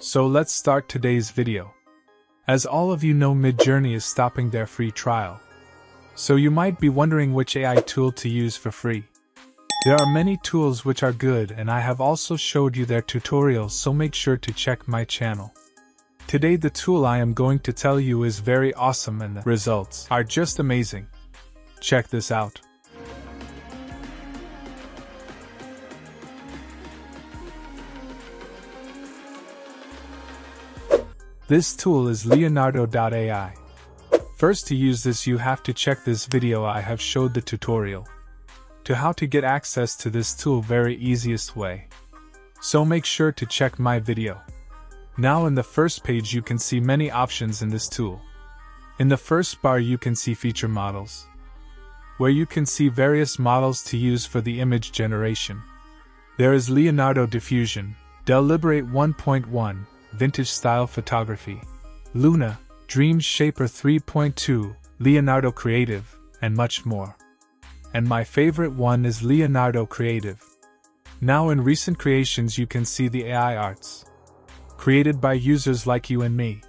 So let's start today's video. As all of you know, Midjourney is stopping their free trial. So you might be wondering which AI tool to use for free. There are many tools which are good, and I have also showed you their tutorials, so make sure to check my channel. Today the tool I am going to tell you is very awesome and the results are just amazing. Check this out. This tool is Leonardo.AI. First, to use this you have to check this video. I have showed the tutorial to how to get access to this tool very easiest way. So make sure to check my video. Now in the first page you can see many options in this tool. In the first bar you can see feature models, where you can see various models to use for the image generation. There is Leonardo Diffusion, Deliberate 1.1, Vintage Style Photography, Luna, Dream Shaper 3.2, Leonardo Creative, and much more. And my favorite one is Leonardo Creative. Now in recent creations you can see the AI arts, created by users like you and me.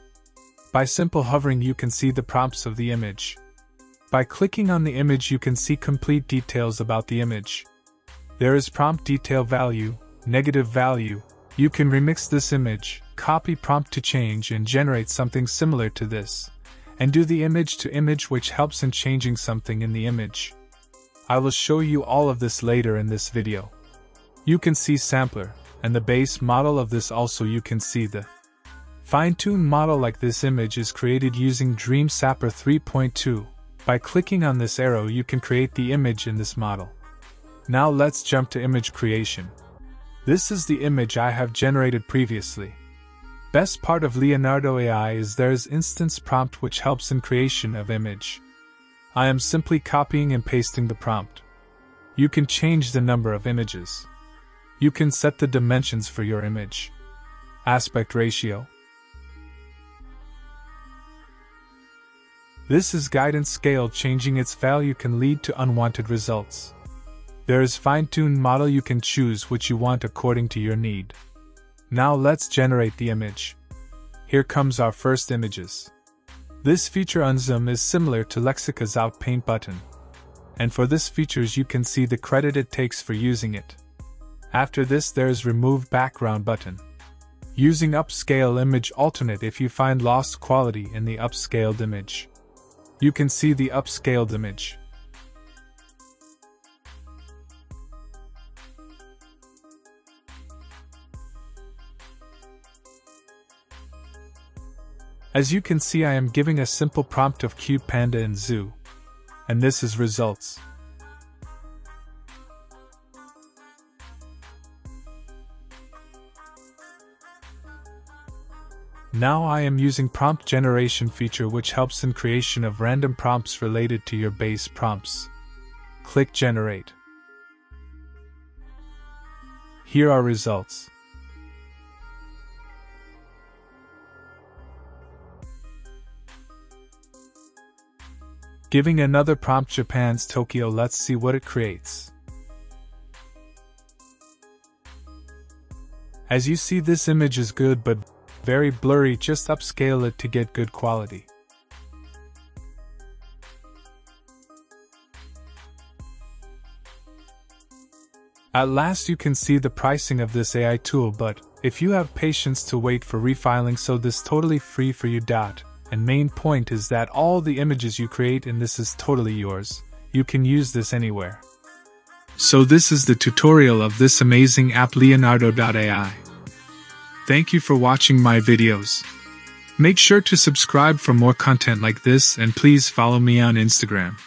By simple hovering you can see the prompts of the image. By clicking on the image you can see complete details about the image. There is prompt detail value, negative value. You can remix this image, copy prompt to change and generate something similar to this, and do the image to image, which helps in changing something in the image. I will show you all of this later in this video. You can see sampler, and the base model of this. Also you can see the fine-tuned model, like this image is created using Dream Shaper 3.2. By clicking on this arrow you can create the image in this model. Now let's jump to image creation. This is the image I have generated previously. Best part of Leonardo.AI is there's instance prompt which helps in creation of image. I am simply copying and pasting the prompt. You can change the number of images. You can set the dimensions for your image. Aspect ratio. This is guidance scale. Changing its value can lead to unwanted results. There is fine-tuned model. You can choose which you want according to your need. Now let's generate the image. Here comes our first images. This feature unzoom is similar to Lexica's out paint button. And for this features you can see the credit it takes for using it. After this there is remove background button. Using upscale image alternate if you find lost quality in the upscaled image. You can see the upscaled image. As you can see, I am giving a simple prompt of cute panda and zoo. And this is results. Now I am using prompt generation feature, which helps in creation of random prompts related to your base prompts. Click generate. Here are results. Giving another prompt, Japan's Tokyo. Let's see what it creates. As you see, this image is good but very blurry. Just upscale it to get good quality. At last you can see the pricing of this AI tool, but if you have patience to wait for refiling, so this totally free for you. And main point is that all the images you create in this is totally yours. You can use this anywhere. So this is the tutorial of this amazing app Leonardo.AI. Thank you for watching my videos. Make sure to subscribe for more content like this, and please follow me on Instagram.